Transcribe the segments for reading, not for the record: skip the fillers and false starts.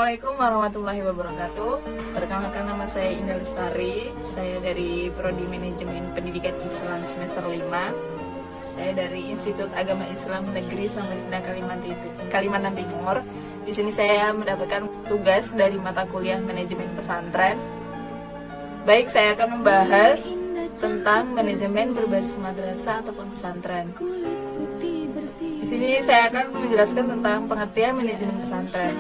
Assalamualaikum warahmatullahi wabarakatuh. Perkenalkan, nama saya Indah Lestari. Saya dari Prodi Manajemen Pendidikan Islam semester 5. Saya dari Institut Agama Islam Negeri Samarinda, Kalimantan Timur. Di sini saya mendapatkan tugas dari mata kuliah Manajemen Pesantren. Baik, saya akan membahas tentang manajemen berbasis madrasah ataupun pesantren. Di sini saya akan menjelaskan tentang pengertian manajemen pesantren.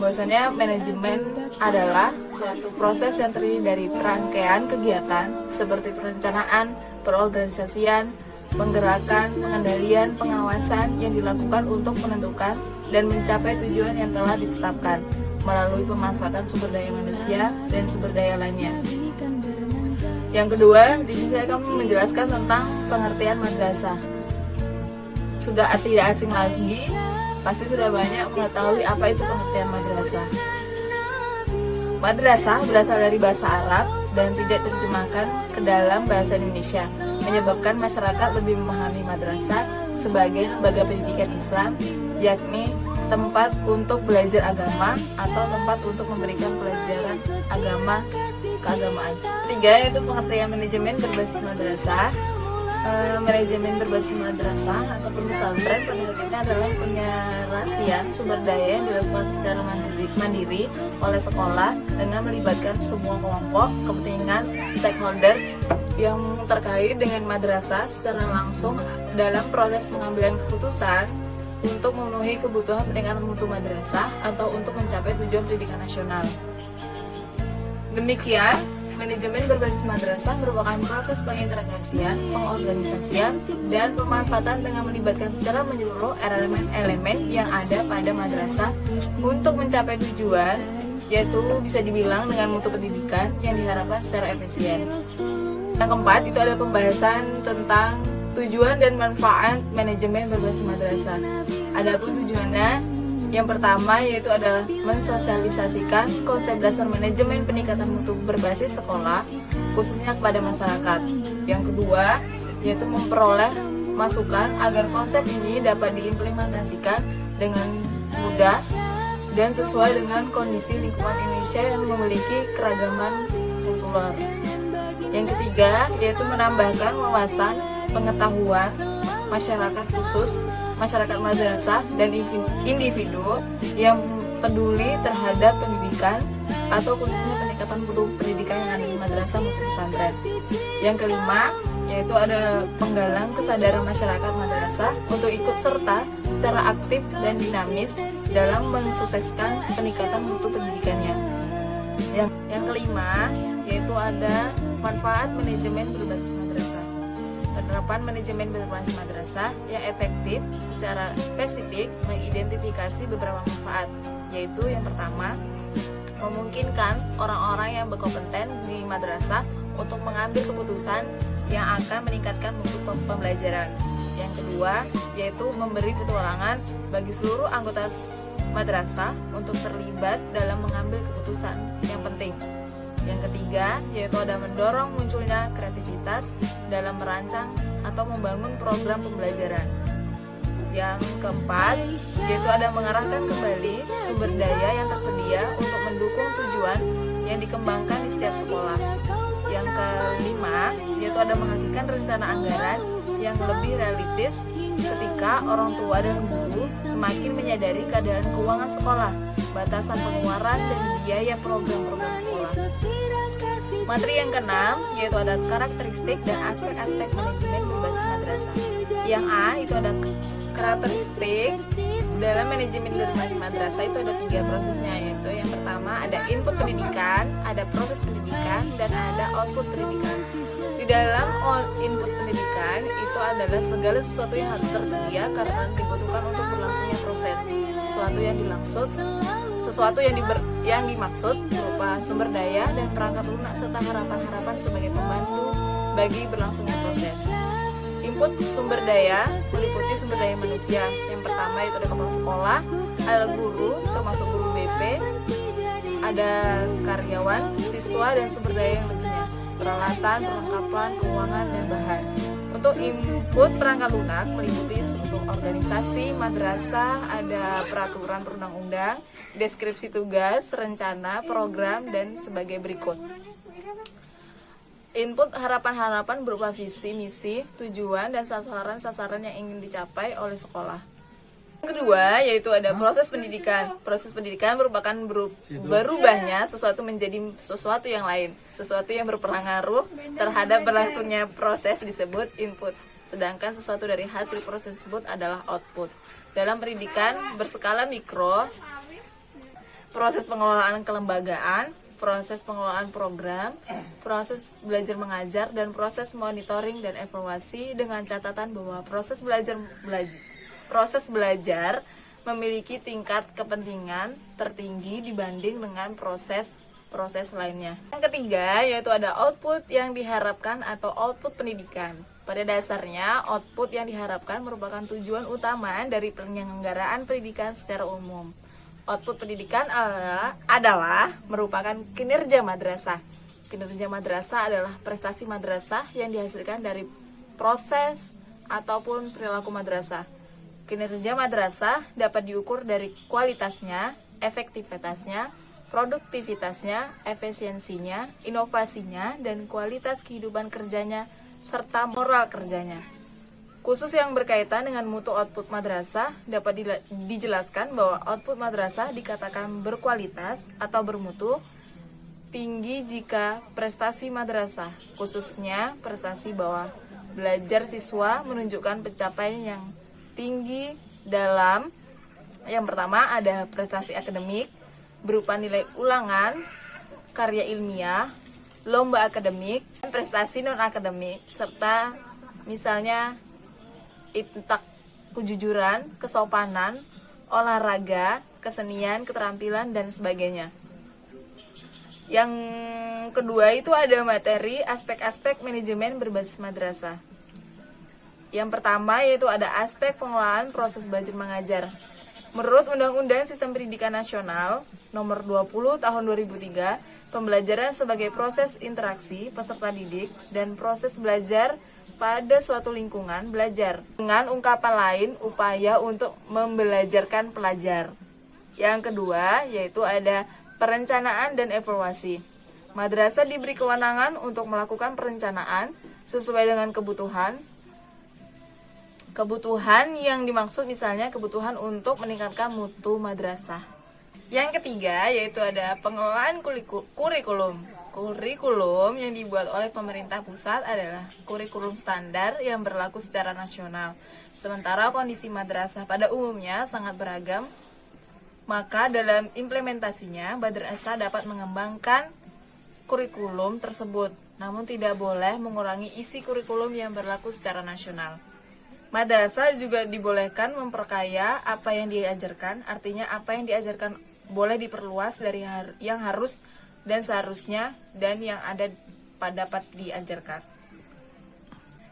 Bahwasanya manajemen adalah suatu proses yang terdiri dari rangkaian kegiatan seperti perencanaan, perorganisasian, penggerakan, pengendalian, pengawasan yang dilakukan untuk menentukan dan mencapai tujuan yang telah ditetapkan melalui pemanfaatan sumber daya manusia dan sumber daya lainnya. Yang kedua, di sini saya akan menjelaskan tentang pengertian madrasah. Sudah tidak asing lagi, pasti sudah banyak mengetahui apa itu pengertian madrasah. Madrasah berasal dari bahasa Arab dan tidak terjemahkan ke dalam bahasa Indonesia, menyebabkan masyarakat lebih memahami madrasah sebagai lembaga pendidikan Islam, yakni tempat untuk belajar agama atau tempat untuk memberikan pelajaran agama keagamaan. Ketiga, yaitu pengertian manajemen berbasis madrasah. Manajemen berbasis madrasah atau pesantren pada hakikatnya adalah penyelesaian sumber daya yang dilakukan secara mandiri oleh sekolah dengan melibatkan semua kelompok kepentingan stakeholder yang terkait dengan madrasah secara langsung dalam proses pengambilan keputusan untuk memenuhi kebutuhan peningkatan mutu madrasah atau untuk mencapai tujuan pendidikan nasional. Demikian, manajemen berbasis madrasah merupakan proses pengintegrasian, pengorganisasian, dan pemanfaatan dengan melibatkan secara menyeluruh elemen-elemen yang ada pada madrasah untuk mencapai tujuan, yaitu bisa dibilang dengan mutu pendidikan yang diharapkan secara efisien. Yang keempat, itu ada pembahasan tentang tujuan dan manfaat manajemen berbasis madrasah. Adapun tujuannya, yang pertama yaitu adalah mensosialisasikan konsep dasar manajemen peningkatan mutu berbasis sekolah, khususnya kepada masyarakat. Yang kedua yaitu memperoleh masukan agar konsep ini dapat diimplementasikan dengan mudah dan sesuai dengan kondisi lingkungan Indonesia yang memiliki keragaman kultural. Yang ketiga yaitu menambahkan wawasan pengetahuan masyarakat khusus, masyarakat madrasah, dan individu yang peduli terhadap pendidikan atau khususnya peningkatan mutu pendidikan yang ada di madrasah maupun pesantren. Yang kelima, yaitu ada penggalang kesadaran masyarakat madrasah untuk ikut serta secara aktif dan dinamis dalam mensukseskan peningkatan mutu pendidikannya. Yang kelima, yaitu ada manfaat manajemen berbasis madrasah. Penerapan manajemen berbasis madrasah yang efektif secara spesifik mengidentifikasi beberapa manfaat, yaitu yang pertama, memungkinkan orang-orang yang berkompeten di madrasah untuk mengambil keputusan yang akan meningkatkan mutu pembelajaran. Yang kedua, yaitu memberi petualangan bagi seluruh anggota madrasah untuk terlibat dalam mengambil keputusan yang penting. Yang ketiga, yaitu ada mendorong munculnya kreativitas dalam merancang atau membangun program pembelajaran. Yang keempat, yaitu ada mengarahkan kembali sumber daya yang tersedia untuk mendukung tujuan yang dikembangkan di setiap sekolah. Yang kelima, yaitu ada menghasilkan rencana anggaran yang lebih realistis ketika orang tua dan guru semakin menyadari keadaan keuangan sekolah, batasan pengeluaran dan biaya program-program sekolah. Materi yang keenam, yaitu ada karakteristik dan aspek-aspek manajemen berbasis madrasah. Yang A, itu ada karakteristik dalam manajemen berbasis madrasah. Itu ada 3 prosesnya, yaitu yang pertama ada input pendidikan, ada proses pendidikan, dan ada output pendidikan. Di dalam input pendidikan itu adalah segala sesuatu yang harus tersedia karena dibutuhkan untuk berlangsungnya proses. Sesuatu yang dimaksud berupa sumber daya dan perangkat lunak serta harapan-harapan sebagai pembantu bagi berlangsungnya proses. Input sumber daya meliputi sumber daya manusia. Yang pertama itu ada kepala sekolah, ada guru termasuk guru BP, ada karyawan, siswa, dan sumber daya yang lainnya, peralatan, perlengkapan, keuangan, dan bahan. Untuk input perangkat lunak meliputi struktur organisasi madrasah, ada peraturan perundang-undang, deskripsi tugas, rencana, program, dan sebagai berikut. Input harapan-harapan berupa visi, misi, tujuan, dan sasaran-sasaran yang ingin dicapai oleh sekolah. Yang kedua yaitu ada proses pendidikan. Proses pendidikan merupakan berubahnya sesuatu menjadi sesuatu yang lain, sesuatu yang berpengaruh terhadap berlangsungnya proses disebut input, sedangkan sesuatu dari hasil proses tersebut adalah output. Dalam pendidikan berskala mikro, proses pengelolaan kelembagaan, proses pengelolaan program, proses belajar mengajar, dan proses monitoring dan evaluasi, dengan catatan bahwa proses belajar memiliki tingkat kepentingan tertinggi dibanding dengan proses lainnya. Yang ketiga yaitu ada output yang diharapkan atau output pendidikan. Pada dasarnya, output yang diharapkan merupakan tujuan utama dari penyelenggaraan pendidikan secara umum. Output pendidikan adalah merupakan kinerja madrasah. Kinerja madrasah adalah prestasi madrasah yang dihasilkan dari proses ataupun perilaku madrasah. Kinerja madrasah dapat diukur dari kualitasnya, efektivitasnya, produktivitasnya, efisiensinya, inovasinya, dan kualitas kehidupan kerjanya, serta moral kerjanya. Khusus yang berkaitan dengan mutu output madrasah, dapat dijelaskan bahwa output madrasah dikatakan berkualitas atau bermutu tinggi jika prestasi madrasah, khususnya prestasi bawah belajar siswa, menunjukkan pencapaian yang tinggi dalam yang pertama ada prestasi akademik berupa nilai ulangan, karya ilmiah, lomba akademik, prestasi non akademik, serta misalnya intak kejujuran, kesopanan, olahraga, kesenian, keterampilan, dan sebagainya. Yang kedua itu ada materi aspek-aspek manajemen berbasis madrasah. Yang pertama yaitu ada aspek pengelolaan proses belajar mengajar. Menurut Undang-Undang Sistem Pendidikan Nasional Nomor 20 Tahun 2003, pembelajaran sebagai proses interaksi peserta didik dan proses belajar pada suatu lingkungan belajar. Dengan ungkapan lain, upaya untuk membelajarkan pelajar. Yang kedua yaitu ada perencanaan dan evaluasi. Madrasah diberi kewenangan untuk melakukan perencanaan sesuai dengan kebutuhan yang dimaksud, misalnya kebutuhan untuk meningkatkan mutu madrasah. Yang ketiga yaitu ada pengelolaan kurikulum. Kurikulum yang dibuat oleh pemerintah pusat adalah kurikulum standar yang berlaku secara nasional. Sementara kondisi madrasah pada umumnya sangat beragam, maka dalam implementasinya madrasah dapat mengembangkan kurikulum tersebut, namun tidak boleh mengurangi isi kurikulum yang berlaku secara nasional. Madrasah juga dibolehkan memperkaya apa yang diajarkan, artinya apa yang diajarkan boleh diperluas dari yang harus dan seharusnya dan yang ada dapat diajarkan.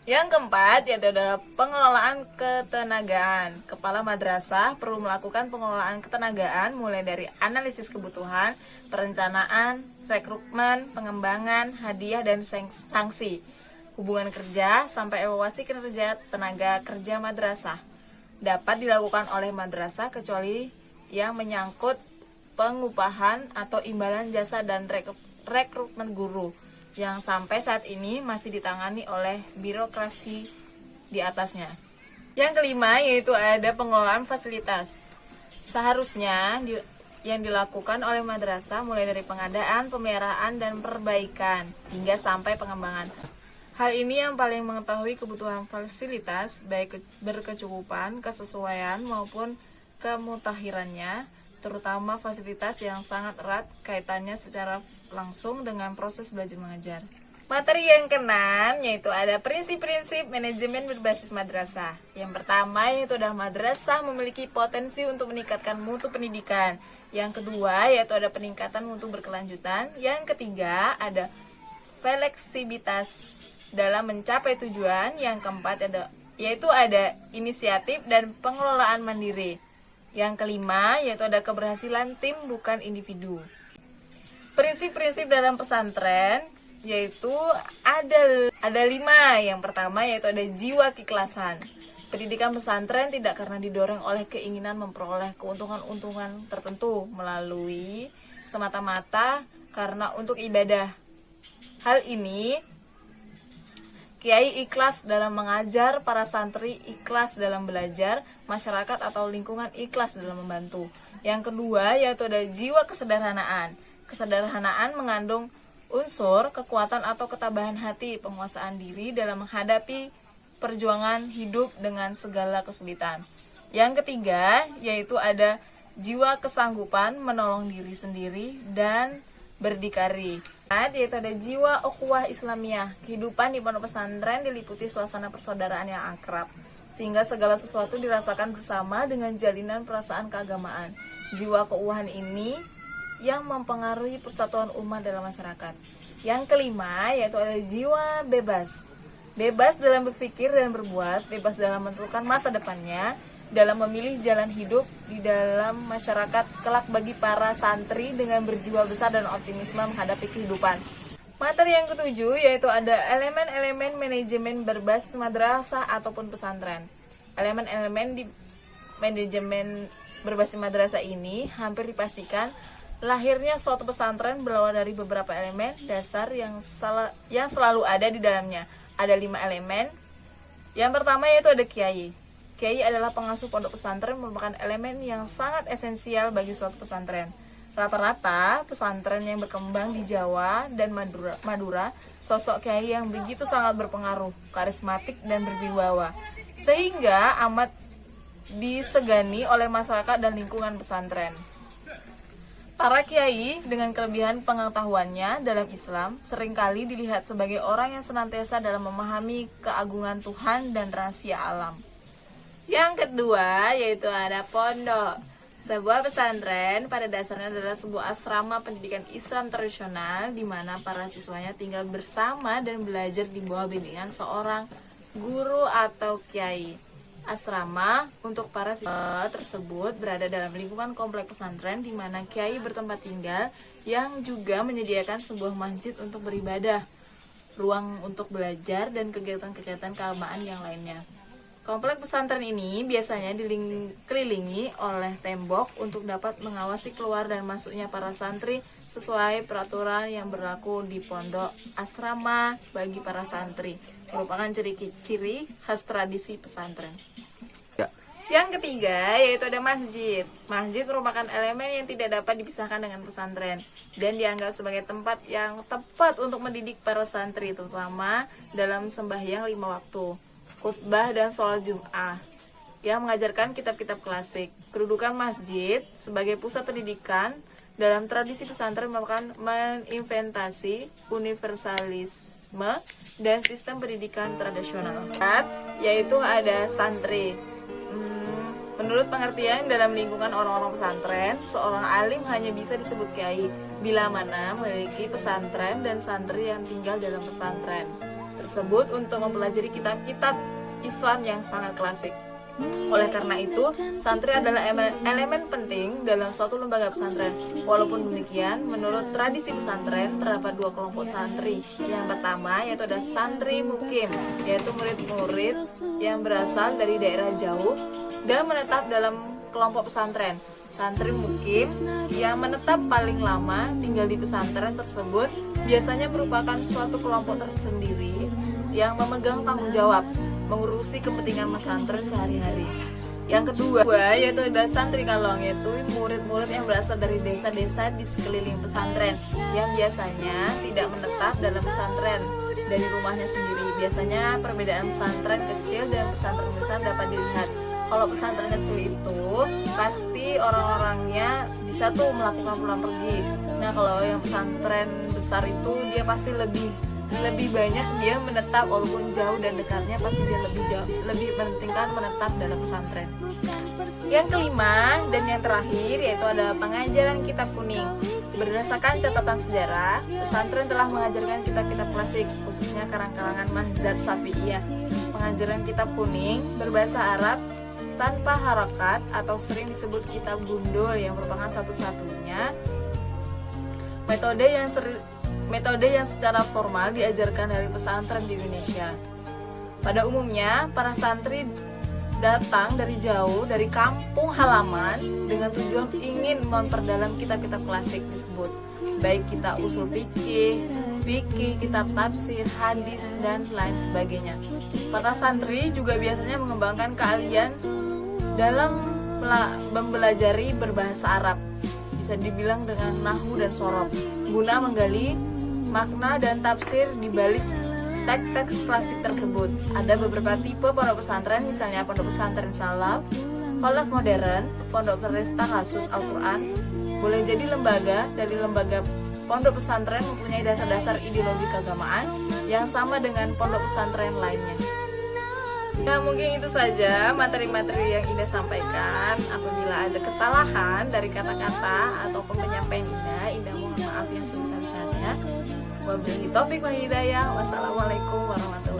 Yang keempat yaitu adalah pengelolaan ketenagaan. Kepala madrasah perlu melakukan pengelolaan ketenagaan mulai dari analisis kebutuhan, perencanaan, rekrutmen, pengembangan, hadiah, dan sanksi, hubungan kerja, sampai evaluasi kinerja tenaga kerja madrasah. Dapat dilakukan oleh madrasah kecuali yang menyangkut pengupahan atau imbalan jasa dan rekrutmen guru, yang sampai saat ini masih ditangani oleh birokrasi di atasnya. Yang kelima yaitu ada pengelolaan fasilitas. Seharusnya yang dilakukan oleh madrasah mulai dari pengadaan, pemeliharaan, dan perbaikan hingga sampai pengembangan. Hal ini yang paling mengetahui kebutuhan fasilitas, baik berkecukupan, kesesuaian, maupun kemutahirannya, terutama fasilitas yang sangat erat kaitannya secara langsung dengan proses belajar mengajar. Materi yang keenam yaitu ada prinsip-prinsip manajemen berbasis madrasah. Yang pertama yaitu ada madrasah memiliki potensi untuk meningkatkan mutu pendidikan. Yang kedua yaitu ada peningkatan mutu berkelanjutan. Yang ketiga ada fleksibilitas dalam mencapai tujuan. Yang keempat yaitu ada inisiatif dan pengelolaan mandiri. Yang kelima yaitu ada keberhasilan tim bukan individu. Prinsip-prinsip dalam pesantren yaitu ada 5. Yang pertama yaitu ada jiwa keikhlasan. Pendidikan pesantren tidak karena didorong oleh keinginan memperoleh keuntungan-untungan tertentu melalui semata-mata karena untuk ibadah. Hal ini kiai ikhlas dalam mengajar, para santri ikhlas dalam belajar, masyarakat atau lingkungan ikhlas dalam membantu. Yang kedua yaitu ada jiwa kesederhanaan. Kesederhanaan mengandung unsur kekuatan atau ketabahan hati, penguasaan diri dalam menghadapi perjuangan hidup dengan segala kesulitan. Yang ketiga yaitu ada jiwa kesanggupan menolong diri sendiri dan berdikari. Yaitu ada jiwa ukhuwah Islamiyah. Kehidupan di pondok pesantren diliputi suasana persaudaraan yang akrab, sehingga segala sesuatu dirasakan bersama dengan jalinan perasaan keagamaan. Jiwa keuuhan ini yang mempengaruhi persatuan umat dalam masyarakat. Yang kelima yaitu ada jiwa bebas. Bebas dalam berpikir dan berbuat, bebas dalam menentukan masa depannya, dalam memilih jalan hidup di dalam masyarakat kelak bagi para santri dengan berjiwa besar dan optimisme menghadapi kehidupan. Materi yang ketujuh yaitu ada elemen-elemen manajemen berbasis madrasah ataupun pesantren. Elemen-elemen di manajemen berbasis madrasah ini hampir dipastikan lahirnya suatu pesantren berawal dari beberapa elemen dasar yang selalu ada di dalamnya. Ada 5 elemen. Yang pertama yaitu ada kiai. Kiai adalah pengasuh pondok pesantren, merupakan elemen yang sangat esensial bagi suatu pesantren. Rata-rata pesantren yang berkembang di Jawa dan Madura, sosok kiai yang begitu sangat berpengaruh, karismatik dan berwibawa, sehingga amat disegani oleh masyarakat dan lingkungan pesantren. Para kiai dengan kelebihan pengetahuannya dalam Islam seringkali dilihat sebagai orang yang senantiasa dalam memahami keagungan Tuhan dan rahasia alam. Yang kedua yaitu ada pondok. Sebuah pesantren pada dasarnya adalah sebuah asrama pendidikan Islam tradisional di mana para siswanya tinggal bersama dan belajar di bawah bimbingan seorang guru atau kiai. Asrama untuk para siswa tersebut berada dalam lingkungan komplek pesantren di mana kiai bertempat tinggal yang juga menyediakan sebuah masjid untuk beribadah, ruang untuk belajar dan kegiatan-kegiatan keagamaan yang lainnya. Komplek pesantren ini biasanya dikelilingi oleh tembok untuk dapat mengawasi keluar dan masuknya para santri sesuai peraturan yang berlaku di pondok asrama bagi para santri. Merupakan ciri-ciri khas tradisi pesantren. Yang ketiga yaitu ada masjid. Masjid merupakan elemen yang tidak dapat dipisahkan dengan pesantren dan dianggap sebagai tempat yang tepat untuk mendidik para santri, terutama dalam sembahyang 5 waktu, khutbah dan sholat Jum'ah yang mengajarkan kitab-kitab klasik. Kedudukan masjid sebagai pusat pendidikan dalam tradisi pesantren merupakan menginventasi universalisme dan sistem pendidikan tradisional, yaitu ada santri. Menurut pengertian dalam lingkungan orang-orang pesantren, seorang alim hanya bisa disebut kiai bila mana memiliki pesantren dan santri yang tinggal dalam pesantren tersebut untuk mempelajari kitab-kitab Islam yang sangat klasik. Oleh karena itu, santri adalah elemen penting dalam suatu lembaga pesantren. Walaupun demikian, menurut tradisi pesantren terdapat 2 kelompok santri. Yang pertama yaitu ada santri mukim, yaitu murid-murid yang berasal dari daerah jauh dan menetap dalam kelompok pesantren. Santri mukim yang menetap paling lama tinggal di pesantren tersebut biasanya merupakan suatu kelompok tersendiri yang memegang tanggung jawab mengurusi kepentingan pesantren sehari-hari. Yang kedua yaitu ada santri kalong, yaitu murid-murid yang berasal dari desa-desa di sekeliling pesantren yang biasanya tidak menetap dalam pesantren dari rumahnya sendiri. Biasanya perbedaan pesantren kecil dan pesantren besar dapat dilihat. Kalau pesantren kecil itu pasti orang-orangnya bisa tuh melakukan pulang pergi. Nah kalau yang pesantren besar itu dia pasti lebih banyak dia menetap, walaupun jauh dan dekatnya pasti dia lebih mementingkan menetap dalam pesantren. Yang kelima dan yang terakhir yaitu ada pengajaran kitab kuning. Berdasarkan catatan sejarah, pesantren telah mengajarkan kitab-kitab klasik, khususnya karang-karangan mazhab Syafi'iyah. Pengajaran kitab kuning berbahasa Arab tanpa harakat atau sering disebut kitab gundul yang merupakan satu-satunya metode yang metode yang secara formal diajarkan dari pesantren di Indonesia. Pada umumnya, para santri datang dari jauh, dari kampung halaman dengan tujuan ingin memperdalam kitab-kitab klasik tersebut, baik kita usul fikih, kitab tafsir, hadis, dan lain sebagainya. Para santri juga biasanya mengembangkan keahlian dalam mempelajari berbahasa Arab, bisa dibilang dengan nahwu dan sorof, guna menggali makna dan tafsir di balik teks-teks klasik tersebut. Ada beberapa tipe pondok pesantren, misalnya pondok pesantren salaf, pondok modern, pondok pesantren khusus Al-Quran. Boleh jadi lembaga dari lembaga pondok pesantren mempunyai dasar-dasar ideologi keagamaan yang sama dengan pondok pesantren lainnya. Nah, mungkin itu saja materi-materi yang Indah sampaikan. Apabila ada kesalahan dari kata-kata ataupun penyampaian Indah mohon maaf yang sebesar-besarnya. Wabillahi taufik wal hidayah. Wassalamualaikum warahmatullahi wabarakatuh.